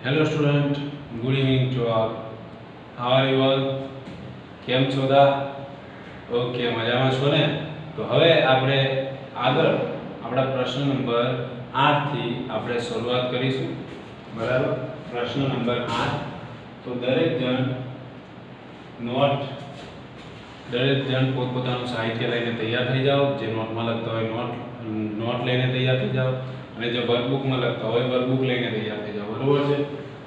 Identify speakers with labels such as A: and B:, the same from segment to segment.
A: Hello student, good evening to all. How are you all? કેમ છો દા? Okay, મજામાં છો ને? તો હવે આપણે આગળ આપણા પ્રશ્ન નંબર 8 થી આપણે શરૂઆત કરીશું. બરાબર? પ્રશ્ન નંબર 8. તો દરેક જણ પોતપોતાનું સાહિત્ય લઈને તૈયાર થઈ જાઓ. જે નોટમાં લખતા હોય નોટ લઈને તૈયાર થઈ જાઓ અને જે વર્કબુકમાં લખતા હોય વર્કબુક લઈને તૈયાર થઈ જાઓ. બરોબર છે?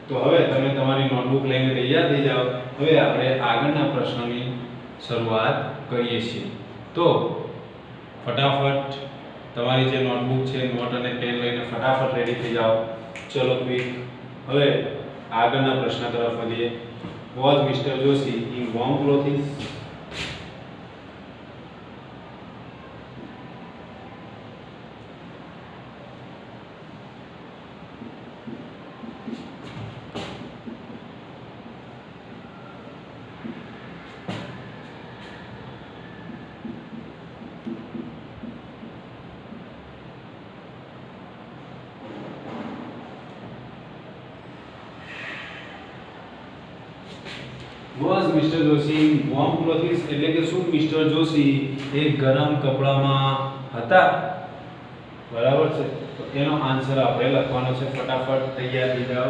A: તો હવે તમે તમારી નોટબુક લઈને તૈયાર થઈ જાઓ. હવે આપણે આગળના પ્રશ્નની શરૂઆત કરીએ છીએ. તો ફટાફટ તમારી જે નોટબુક છે, નોટ અને પેન લઈને ફટાફટ રેડી થઈ જાઓ. ચલો ક્વિક. હવે આગળના પ્રશ્ન તરફ વધીએ. Was mister Joshi in warm clothes? Was mister Joshi warm clothes એટલે કે શું મિસ્ટર જોશી એ ગરમ કપડામાં હતા? બરાબર છે? તો એનો આન્સર આપણે લખવાનો છે. ફટાફટ તૈયાર થઈ જાઓ.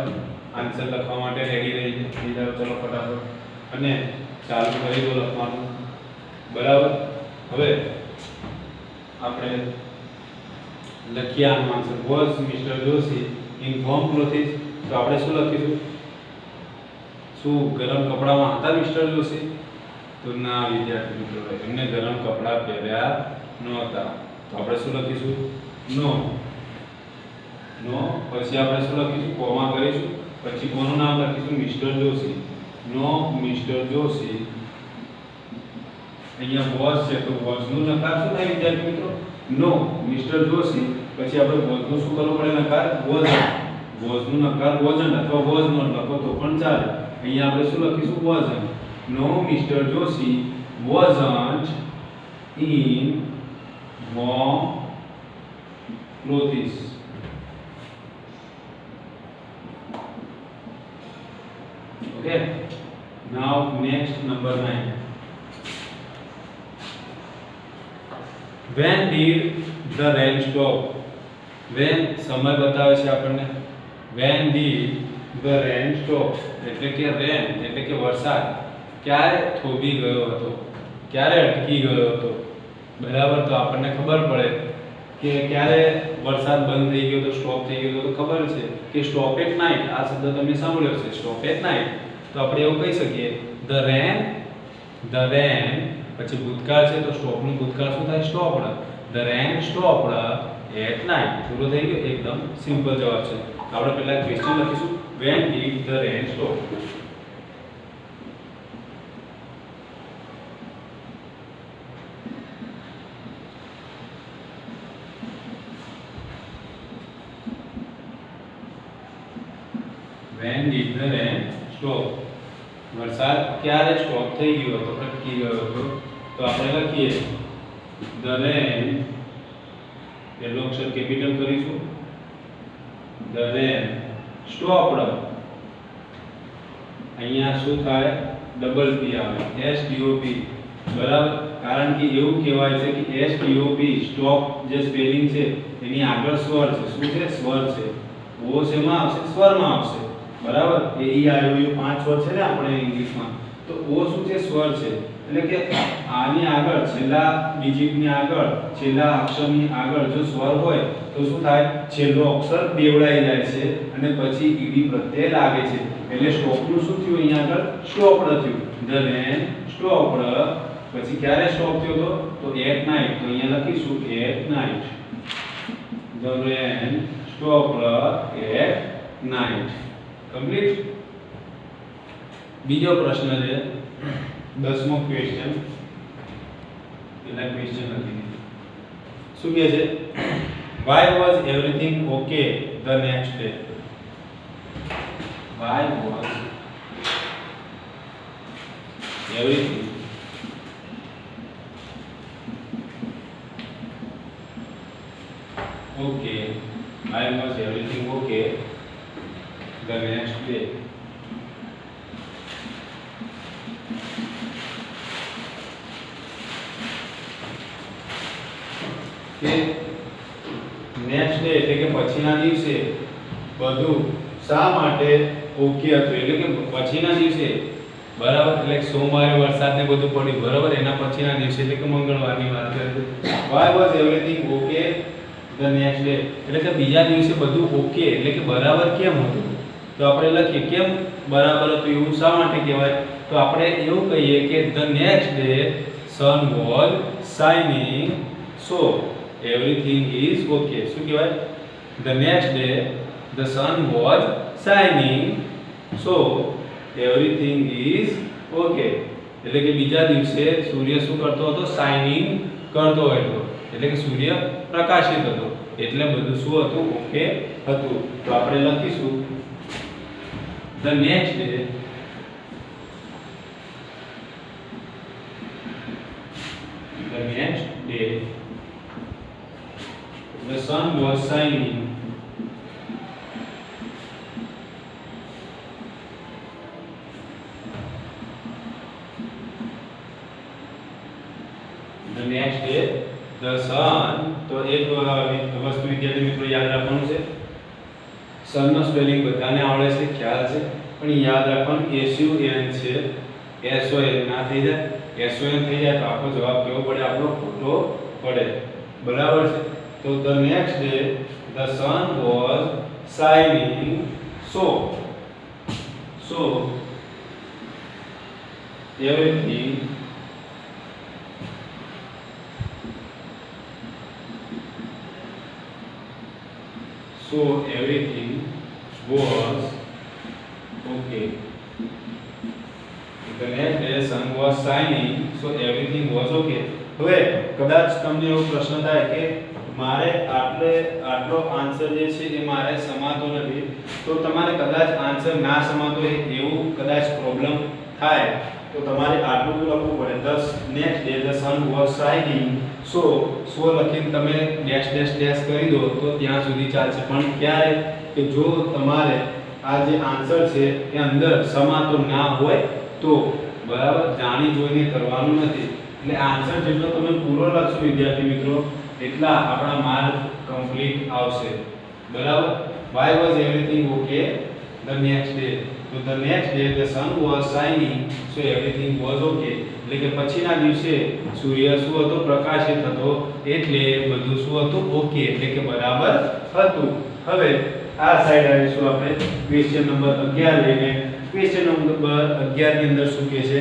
A: આન્સર લખવા માટે રેડી થઈ જાઓ. ચલો ફટાફટ અને ચાલુ કરી દો લખવાનું. બરાબર? હવે આપણે લખીએ આનો answer. Was mister Joshi in warm clothes? તો આપણે શું લખીશું? શું ગરમ કપડામાં હતા મિસ્ટર જોશી? તો ના વિદ્યાર્થી મિત્રો, એમને ગરમ કપડા પહેર્યા નહોતા. તો આપણે શું લખીશું? નો. પછી આપણે શું લખીશું? કોમા કરીશું. પછી કોનું નામ લખીશું? મિસ્ટર જોશી. નો મિસ્ટર જોશી. અહીંયા વોઝ છે તો વોઝ નું નકાર શું થાય વિદ્યાર્થી મિત્રો? નો મિસ્ટર જોશી. પછી આપણે વોઝ નું શું કરવું પડે? નકાર વોઝ. વોઝ નું નકાર વોઝન્ટ અથવા વોઝ નો લખો તો પણ ચાલે. અહીંયા આપણે શું લખીશું? Wasn't. No mister Joshi wasn't in warm clothes. Okay, now next number 9. When did the rain stop? When સમય બતાવે છે આપણને. When did the rain stop? એટલે કે rain એટલે કે વરસાદ ક્યારે થોભી ગયો હતો, ક્યારે અટકી ગયો હતો. બરાબર? તો આપણને ખબર પડે કે ક્યારે વરસાદ બંધ થઈ ગયો તો, સ્ટોપ થઈ ગયો તો ખબર છે કે સ્ટોપ એટ નાઇટ. આ શબ્દ તમે સાંભળ્યો છે, સ્ટોપ એટ નાઇટ. તો આપણે એવું કહી શકીએ ધ રેન પછી ભૂતકાળ છે તો સ્ટોપનું ભૂતકાળ શું થાય? Stopped. The rain stopped at night. પૂરો થઈ ગયો. એકદમ સિમ્પલ જવાબ છે. આપણે પહેલા ક્વેશ્ચન લખીશું. Van did the rain stop? When did the rain stop? વરસાદ ક્યારે સ્ટોપ થઈ ગયો હતો, અટકી ગયો હતો? તો આપણે લખીએ the rain, પહેલો અક્ષર કેપિટલ કરીશું. the rain stopped. અહીંયા શું થાય? ડબલ પી આવે, STOP. બરાબર? કારણ કે એવું કહેવાય છે કે STOP સ્ટોપ જે સ્પેલિંગ છે એની આગળ સ્વર છે. શું છે? સ્વર છે. ઓ શેમાં આવશે? સ્વરમાં આવશે. બરાબર? એ ઈ આઈ ઓ યુ 5 સ્વર છે ને આપણે ઇંગ્લિશમાં. તો ઓ શું છે? સ્વર છે. એટલે કે આની આગળ છેલ્લા ડિજિટની આગળ, છેલ્લા અક્ષરની આગળ જો સ્વર હોય તો શું થાય? છેલ્લો અક્ષર બેવડાઈ જાય છે અને પછી ઈડી પ્રત્યય લાગે છે. એટલે સ્ટોપનું શું થયું? અહીંયા આગળ સ્ટોપ્ડ થયું. The rain stopped. પછી ક્યારે સ્ટોપ થયો તો? તો એટ નાઇટ. તો અહીંયા લખીશું at night. The rain stopped at night. Complete. બીજો પ્રશ્ન છે 10મો ક્વેશ્ચન. પેલા ક્વેશ્ચન નથી. શું કહે છે? Why was everything okay the next day? Why was everything okay? Why was everything okay the next day. કે નેક્સ્ટ ડે એટલે કે પછીના દિવસે બધું શા માટે ઓકે હતું, એટલે કે પછીના દિવસે બરાબર, એટલે સોમવારે વરસાદ ને બધું પડ્યું બરાબર, એના પછીના દિવસે એટલે કે મંગળવારની વાત કરીએ. why was everything okay the next day, એટલે કે બીજા દિવસે બધું ઓકે એટલે કે બરાબર કેમ હતું, તો આપણે લખીએ કેમ બરાબર હતું એવું શા માટે કહેવાય, તો આપણે એવું કહીએ કે the next day sun was shining so everything is okay. શું કહેવાય, the next day the sun was shining so everything is okay, એટલે કે બીજા દિવસે સૂર્ય શું કરતો હતો, શાઇનિંગ કરતો હતો, એટલે કે સૂર્ય પ્રકાશિત હતો, એટલે બધું શું હતું, ઓકે હતું. તો આપણે લખીશું the next day the sun was shining the next day the sun, તો એક વસ્તુ વિદ્યાર્થી મિત્રો યાદ રાખવાનું છે, sun નો સ્પેલિંગ બધાને આવડે છે, ખ્યાલ છે, પણ યાદ રાખવાનું SUN છે, SON ના થઈ જાય, SON થઈ જાય તો આપણો જવાબ કેવો પડે, આપણો ખોટો પડે બરાબર છે. તો the next day the sun was shining so everything was okay. The next day sun was shining so everything was okay. હવે કદાચ તમને એવો પ્રશ્ન થાય કે મારે આટલો આન્સર જે છે એ મારે સમાતો નથી, તો તમારે કદાચ આન્સર ના સમાતો હોય એવું કદાચ પ્રોબ્લેમ થાય તો તમારે આટલું લખવું પડે, the next day the sun was shining so લખીને તમે ડેશ ડેશ ડેશ કરી દો તો ત્યાં સુધી ચાલશે, પણ ક્યારે કે જો તમારે આ જે આન્સર છે એ અંદર સમાતો ના હોય તો બરાબર, જાણી જોઈને કરવાનું નથી, એટલે આન્સર જેટલો તમે પૂરો લખશો વિદ્યાર્થી મિત્રો એટલા આપણા માર્ક કમ્પ્લીટ આવશે બરાબર. why was everything okay the next day, તો the next day the sun was shining so everything was okay, એટલે કે પછીના દિવસે સૂર્ય શું હતો, પ્રકાશિત હતો, એટલે બધું શું હતું, ઓકે એટલે કે બરાબર હતું. હવે આ સાઈડ આવીશું આપણે ક્વેશ્ચન નંબર 11 લઈને. ક્વેશ્ચન નંબર 11 ની અંદર શું કહે છે,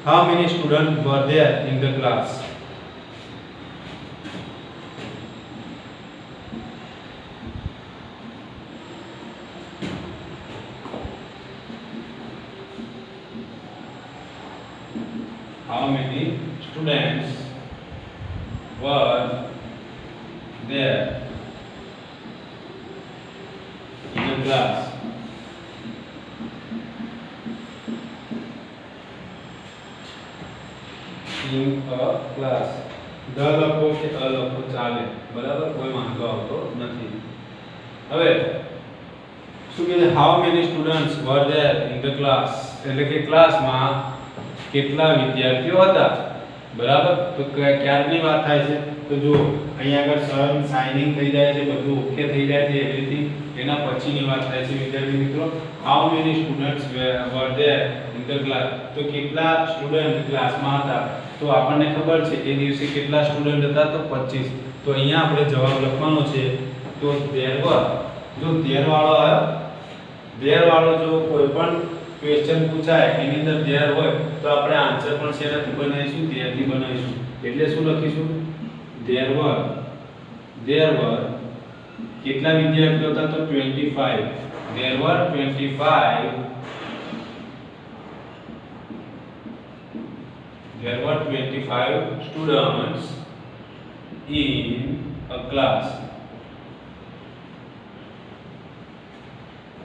A: how many students were there in the class. How many students were there in the class. In a class. The લખો કે અ લખો ચાલે બરાબર, કોઈ વાંધો આવતો નથી. હવે શું કહે છે, how many students were there in the class, એટલે કે ક્લાસમાં કેટલા વિદ્યાર્થીઓ હતા બરાબર. તો ક્યારની વાત થાય છે, તો જો અહીંયા આગળ સન શાઇનિંગ થઈ જાય છે, બધું ઓકે થઈ જાય છે એવરીથિંગ, એના પછીની વાત થાય છે વિદ્યાર્થી મિત્રો, how many students were there in the class, તો કેટલા સ્ટુડન્ટ ક્લાસમાં હતા. તો આપણને ખબર છે એ દિવસે કેટલા સ્ટુડન્ટ હતા, તો 25. તો અહીંયા આપણે જવાબ લખવાનો છે, તો there were, જો there વાળો આવ્યો, there વાળો જો કોઈ પણ ક્વેશ્ચન પૂછાય એની અંદર there હોય તો આપણે આન્સર પણ શેનાથી બનાવીશું, there થી બનાવીશું. એટલે શું લખીશું, there were કેટલા વિદ્યાર્થીઓ હતા, તો 25. there were 25 students in a class.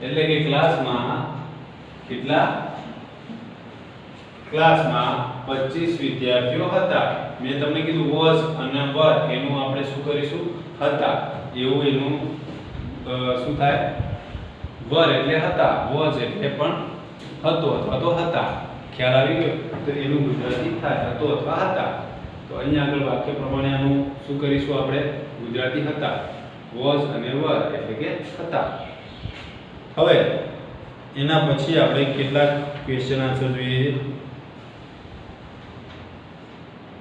A: એટલે કે ક્લાસમાં કેટલા, ક્લાસમાં 25 વિદ્યાર્થીઓ હતા. મેં તમને કીધું was અને were એનું આપણે શું કરીશું, હતા એવું એનું શું થાય, વર એટલે હતા, વોઝ એટલે પણ હતો અથવા તો હતા. ખ્યાલ આવી ગયો? તો એનું ગુજરાતી થાય હતો અથવા હતા. તો અહીંયા આગળ વાક્ય પ્રમાણે આનું શું કરીશું આપણે? ગુજરાતી હતા, વોઝ અને વર એટલે કે હતા. હવે એના પછી આપણે કેટલાક ક્વેશ્ચન આન્સર જોઈએ.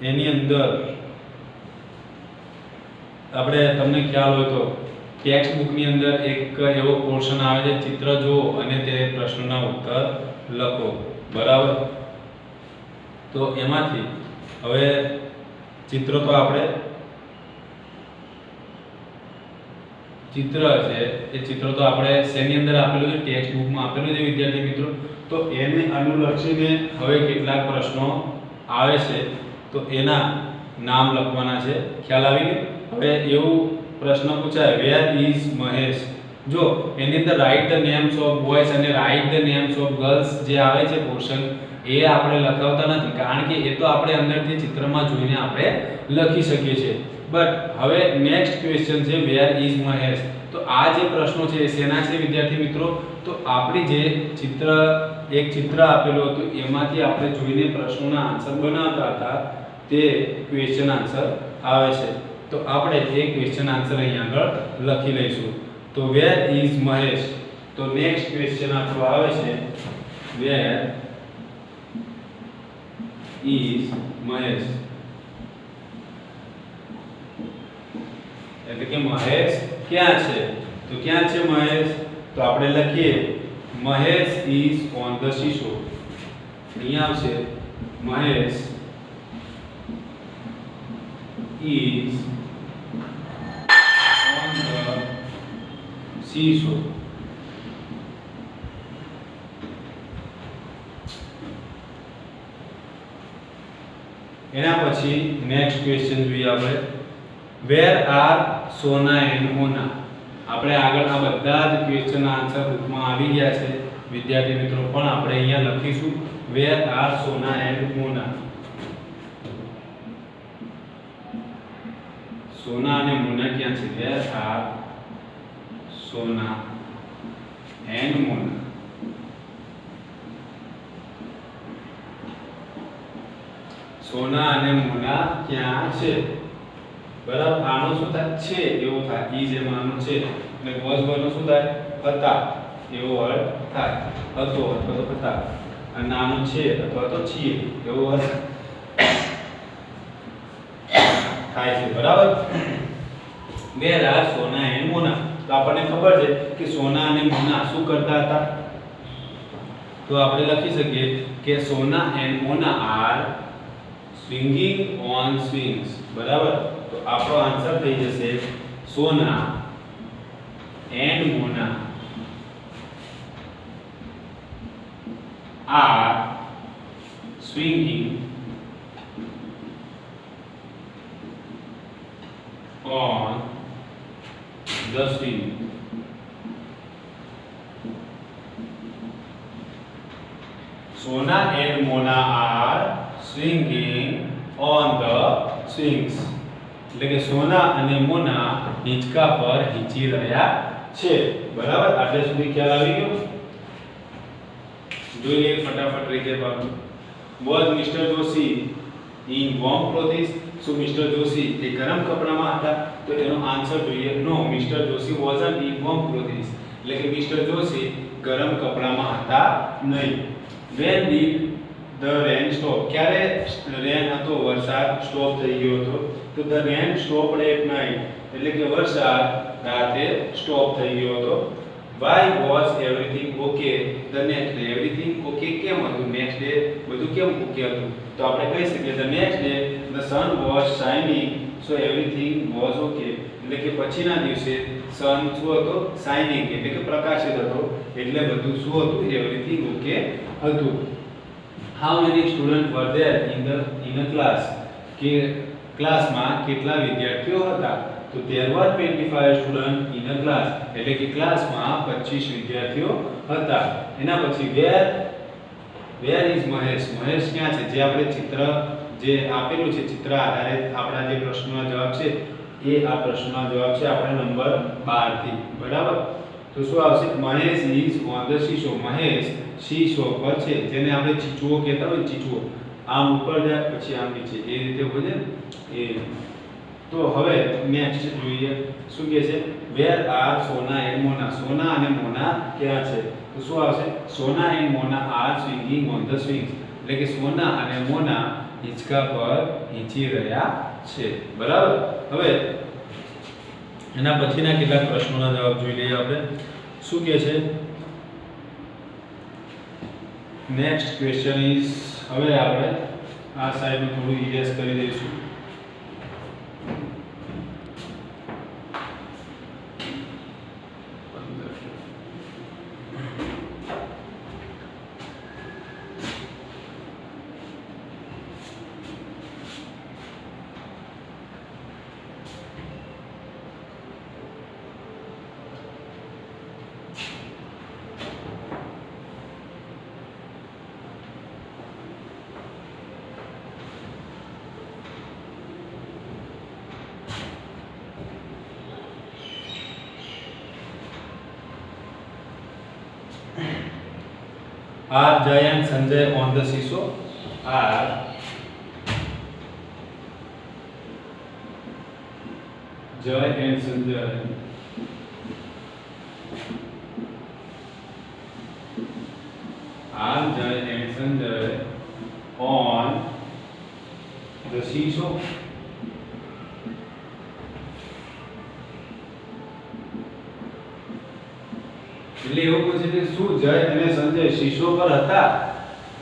A: એની અંદર આપણે તમને ખ્યાલ હોય તો ટેક્સ્ટ બુકની અંદર એક એવો પોર્શન આવે છે, ચિત્ર જુઓ અને તે પ્રશ્નના ઉત્તર લખો. બરાબર? તો એમાંથી હવે ચિત્ર તો આપણે ચિત્ર છે એ ચિત્ર તો આપણે શેની અંદર આપેલું છે? ટેક્સ્ટ બુકમાં આપેલું છે વિદ્યાર્થી મિત્રો. તો એને અનુલક્ષીને હવે કેટલાક પ્રશ્નો આવે છે, તો એના નામ લખવાના છે. ખ્યાલ આવી ગયો? હવે એવું પ્રશ્ન પૂછાય, વેર ઇઝ મહેશ? જો એની અંદર write the names of boys અને write the names of girls જે આવે છે પોર્શન, એ આપણે લખાવતા નથી, કારણ કે એ તો આપણે અંદરથી ચિત્રમાં જોઈને આપણે લખી શકીએ છીએ. બટ હવે નેક્સ્ટ ક્વેશ્ચન છે વેર ઇઝ મહેશ. તો આ જે પ્રશ્નો છે એ શેના છે વિદ્યાર્થી મિત્રો? તો આપણી જે એક ચિત્ર આપેલું હતું એમાંથી આપણે જોઈને પ્રશ્નોના આન્સર બનાવતા હતા, તે ક્વેશ્ચન આન્સર આવે છે. તો આપણે એ ક્વેશ્ચન આન્સર અહીંયા આગળ લખી લઈશું. તો વેર ઇઝ મહેશ. તો નેક્સ્ટ ક્વેશ્ચન આપણો આવે છે વેર ઇઝ મહેશ, એટલે કે મહેશ ક્યાં છે? તો ક્યાં છે મહેશ? તો આપણે લખીએ Mahesh is on the seashore. અહીંયા આવશે Mahesh is on the seashore. એના પછી નેક્સ્ટ ક્વેશ્ચન જોઈએ આપણે, વેર આર સોના એન્ડ મોના. આપણે આગળ આ બધા જ ક્વેશ્ચન આન્સર બુકમાં આવી ગયા છે વિદ્યાર્થી મિત્રો, પણ આપણે અહીંયા લખીશું વેર આર સોના એન્ડ મોના. સોના અને મોના ક્યાં છે? વેર આર સોના એન્ડ મોના. સોના અને મોના ક્યાં છે? બરાબર? આનો શું થાય? છે એવો થાય. ઈ જે માનો છે અને વોઝ વરનો શું થાય? હતા એવો અર્થ થાય. હતો અથવા તો હતા. અને નાનો છે અથવા તો છીએ એવો અર્થ થાય છે. બરાબર? વેર આર સોના એન્ડ મોના. તો આપણને ખબર છે કે સોના અને મોના શું કરતા હતા? તો આપણે લખી શકીએ કે Sona and Mona are swinging on swings. બરાબર? તો આપણો આન્સર થઈ જશે Sona and Mona are swinging on the swing. Sona and Mona are swinging on the swings. એટલે કે સોના અને મોના હિંચકા પર હિંચી રહ્યા છે. બરાબર? આટલે સુધી ખ્યાલ આવી ગયો? જોઈ લઈએ ફટાફટ રીતે બાબુ. Was mister Joshi in warm clothes? શું મિસ્ટર જોશી એ ગરમ કપડામાં હતા? તો એનો આન્સર જોઈએ no, mister Joshi wasn't in warm clothes. એટલે કે મિસ્ટર જોશી ગરમ કપડામાં હતા નહીં. When did the rain stop? ક્યારે રેન હતો, વરસાદ સ્ટોપ થઈ ગયો હતો? તો the rain stopped at night. એટલે કે વરસાદ રાતે સ્ટોપ થઈ ગયો હતો. Why was everything okay the next day? Everything okay કેમ હતું? નેક્સ્ટ ડે બધું કેમ ઓકે હતું? તો આપણે કહી શકીએ the next day the sun was shining so everything was okay. એટલે કે પછીના દિવસે સન શું હતો? શાઇનિંગ એટલે કે પ્રકાશિત હતો, એટલે બધું શું હતું? એવરીથિંગ ઓકે હતું. How many student were there in a class? કે ક્લાસમાં કેટલા વિદ્યાર્થીઓ હતા? તો there were 25 students in a class. એટલે કે ક્લાસમાં 25 વિદ્યાર્થીઓ હતા. એના પછી where is મહેશ? મહેશ ક્યાં છે? જે આપણે ચિત્ર જે આપેલું છે, ચિત્ર આધારિત આપણા જે પ્રશ્નોના જવાબ છે એ આ પ્રશ્નના જવાબ છે આપણે નંબર 12 થી. બરાબર? તો શું આવશે? Mahesh is on the seesaw. Mahesh seesaw પર છે, જેને આપણે ચીચુઓ કહેતા હોય, ચીચુઓ આમ ઉપર જાય પછી આમ નીચે, એ રીતે હોય ને એ. તો હવે નેક્સ્ટ જોઈએ શું કહે છે? વેર આર સોના એન્ડ મોના. સોના અને મોના ક્યાં છે? તો શું આવશે? Sona and Mona are swinging on the swings. એટલે કે સોના અને મોના હિંચકા પર હિંચી રહ્યા છે. બરાબર. હવે એના પછીના કેટલાક પ્રશ્નોના જવાબ જોઈ લઈએ આપણે. શું કહે છે? નેક્સ્ટ ક્વેશ્ચન ઇઝ, હવે આપણે આ સાઈડનું થોડું ઇરેઝ કરી દઈશું. Are Jay and Sanjay on the seesaw? Are Jay and Sanjay on the seesaw? એટલે એવું પૂછે કે શું જય અને સંજય શીશો પર હતા?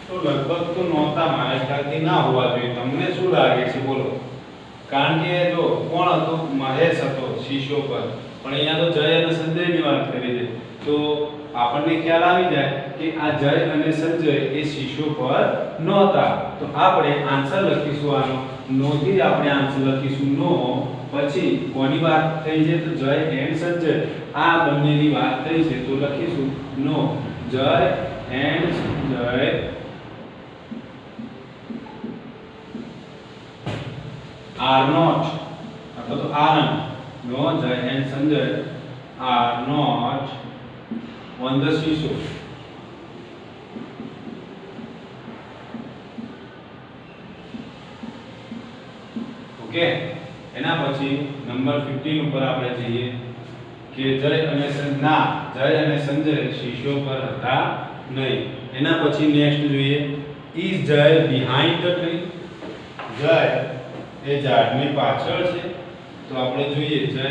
A: તો લગભગ તો નહોતા, મારા ખ્યાલથી ના હોવા જોઈએ. તમને શું લાગે છે બોલો? કારણ કે જો કોણ હતો? મહેશ હતો શીશો પર, પણ અહીંયા તો જય અને સંજયની વાત કરી છે. તો આપણને ખ્યાલ આવી જાય કે આ જય અને સંજય એ શીશો પર નહોતા. તો આપણે આન્સર લખીશું આનો. નો થી આપણે આન્સર લખીશું નો. પછી કોની વાત થઈ છે? તો જય એન્ડ સંજય, આ બંનેની વાત થઈ છે. તો લખીશું નો. Jay and Sanjay are not, અથવા તો are no. Jay and Sanjay are not on the seesaw. Okay. એના પછી નંબર 15 ઉપર આપણે જઈએ કે જય અને સંજય શીશો પર હતા નહીં. એના પછી નેક્સ્ટ જોઈએ, ઇઝ જય બિહાઇન્ડ ધ ટ્રી? જય એ ઝાડની પાછળ છે. તો આપણે જોઈએ જય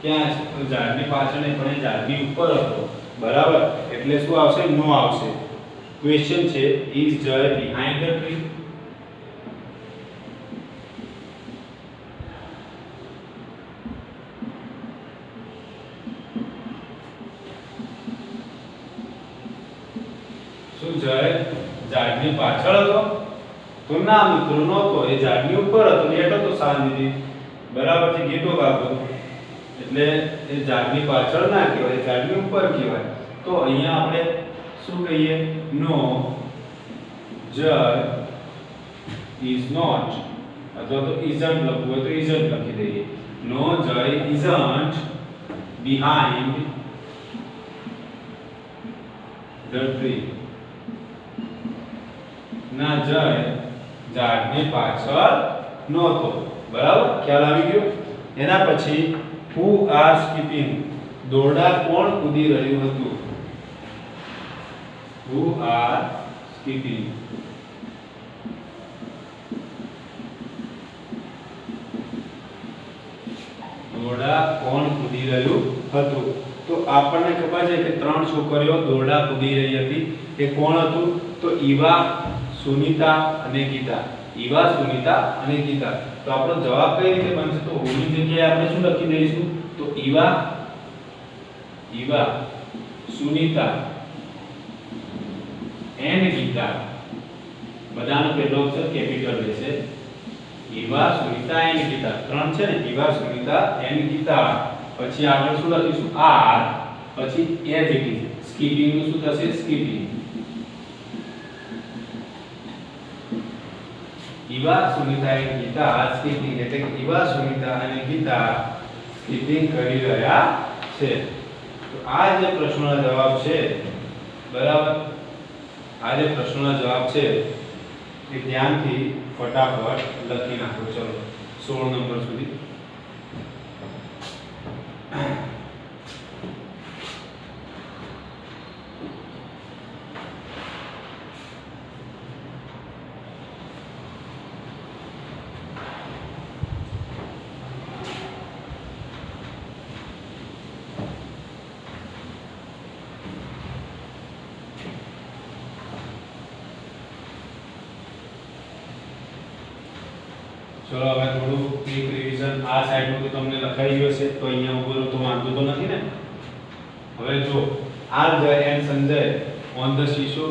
A: ક્યાં છે? તો ઝાડની પાછળ નહીં, પણ એ ઝાડની ઉપર હતો. બરાબર. એટલે શું આવશે? નો આવશે. ક્વેશ્ચન છે ઇઝ જય બિહાઇન્ડ ધ ટ્રી? શું જય ઝાડની પાછળ હતો? તો ના મિત્રો, નહોતો. એ ઝાડની ઉપર હતો, બેઠો તો શાંતિથી. બરાબર છે, ગીતો ગાતો. એટલે એ ઝાડની પાછળ ના કહેવાય, ઝાડની ઉપર કહેવાય. તો અહીંયા આપણે શું કહીએ? નો જય ઇઝ નોટ, અથવા તો ઇઝન્ટ લખવું હોય તો ઇઝન્ટ લખી દઈએ. નો જય ઇઝન્ટ બિહાઇન્ડ ધ ટ્રી. ના જય ઝાડની પાછળ નહોતો. બરાબર, ખ્યાલ આવી ગયો? એના પછી who are skipping? દોરડા કોણ કૂદી રહ્યું હતું? who are skipping? દોરડા કોણ કૂદી રહ્યું હતું? તો આપણને ખબર છે કે ત્રણ છોકરીઓ દોરડા કૂદી રહી હતી. એ કોણ હતું? તો ઈવા, સુનિતા અને ગીતા. ઈવા, સુનિતા અને ગીતા. તો આપણો જવાબ કઈ રીતે બનશે? તો હોની જગ્યાએ આપણે શું લખી દઈશું? તો ઈવા, સુનિતા એન્ડ ગીતા. બધાનો પહેલો અક્ષર કેપિટલ રહેશે. ઈવા, સુનિતા એન્ડ ગીતા. ત્રણ છે ને, ઈવા, સુનિતા એન્ડ ગીતા. પછી આપણે શું લખીશું? આર. પછી એજ ઇટ ઇઝ. સ્કીપિંગ નું શું થશે? સ્કીપિંગ. ઈવા, સુનિતા અને ગીતા સ્કીપિંગ. એટલે કે ઈવા, સુનિતા અને ગીતા સ્કીપિંગ કરી રહ્યા છે. તો તો આ જે પ્રશ્નનો જવાબ છે બરાબર, આ જે પ્રશ્નનો જવાબ છે એ ધ્યાનથી ફટાફટ લખી નાખો. ચલો 16 નંબર સુધી. ચલો હવે થોડું ક્વિક રિવિઝન. આ સાઈડનું તો તમને લખાઈ ગયું છે, તો અહીંયા ઉપર તો વાંધો તો નથી ને. હવે જો આર જય એન્ડ સંજય ઓન ધ શીશો.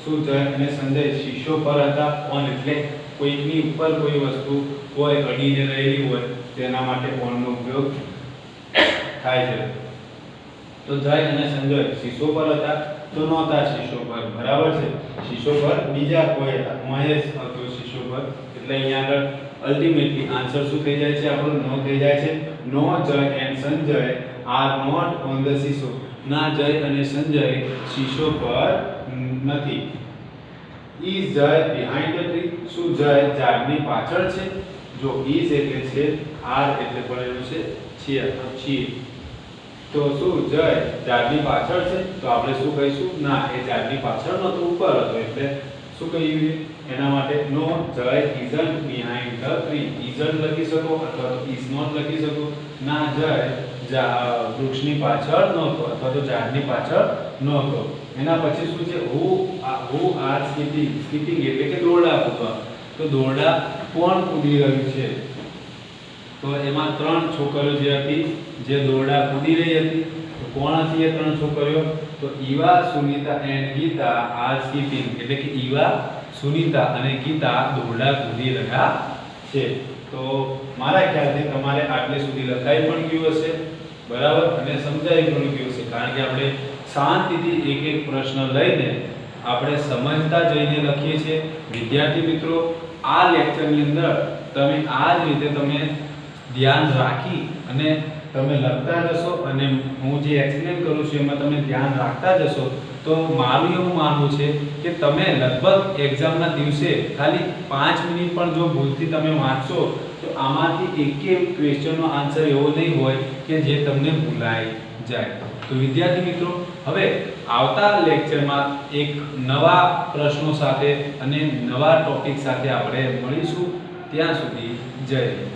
A: શું જય અને સંજય શીશો પર હતા? ઓન એટલે કોઈની ઉપર કોઈ વસ્તુ કોઈ અડીને રહેલી હોય તેના માટે ઓન નો ઉપયોગ થાય છે. તો જય અને સંજય શીશો પર હતા તો નહોતા શીશો પર, બરાબર છે. શીશો પર બીજા કોઈ હતા, મહેશ હતો શીશો પર, એટલે અહીંયા આગળ અલ્ટિમેટલી આન્સર શું થઈ જાય છે આપણો? નો થઈ જાય છે. No Jay and Sanjay are not on the seesaw. ના જય અને સંજય શીશો પર નથી. ઇઝ જય બિહાઇન્ડ ધ ટ્રી. શું જય ઝાડની પાછળ છે? જો ઇઝ એટલે છે, આર એટલે પડેલું છે છે. તો શું જય ઝાડની પાછળ છે? તો આપણે શું કહીશું? ના, એ ઝાડની પાછળ નતો, ઉપર હતો, એટલે શું કહીએ એના માટે? નો જય isn't behind the tree. isn't લખી શકો અથવા તો is not લખી શકો. ના જય વૃક્ષની પાછળ નહોતો અથવા તો ઝાડની પાછળ નહોતો. એના પછી શું છે? who are skipping. skipping એટલે કે દોરડા કૂદવા. તો દોરડા કોણ કૂદી રહ્યું છે? તો એમાં 3 છોકરીઓ જે હતી જે દોરડા કૂદી રહી હતી. તો કોણ હતી એ 3 છોકરીઓ? તો Eva, Sunita and Gita are skipping. એટલે કે ઈવા, સુનીતા અને ગીતા દોરડા કૂદી રહ્યા છે. તો મારા ખ્યાલથી તમારે આટલે સુધી લખાઈ પણ ગયું હશે, બરાબર, અને સમજાઈ પણ ગયું હશે. કારણ કે આપણે શાંતિથી એક એક પ્રશ્ન લઈને આપણે સમજતા જઈને લખીએ છીએ. વિદ્યાર્થી મિત્રો, આ લેક્ચરની અંદર તમે આ જ રીતે તમે ધ્યાન રાખી અને તમે લખતા જશો અને હું જે એક્સપ્લેન કરું છું એમાં તમે ધ્યાન રાખતા જશો તો મારું એવું માનવું છે કે તમે લગભગ એક્ઝામના દિવસે ખાલી 5 મિનિટ પણ જો ભૂલથી તમે વાંચશો તો આમાંથી એક ક્વેશ્ચનનો આન્સર એવો નહીં હોય કે જે તમને ભૂલાઈ જાય. તો વિદ્યાર્થી મિત્રો, હવે આવતા લેક્ચરમાં એક નવા પ્રશ્નો સાથે અને નવા ટોપિક સાથે આપણે મળીશું. ત્યાં સુધી જય હિન્દ.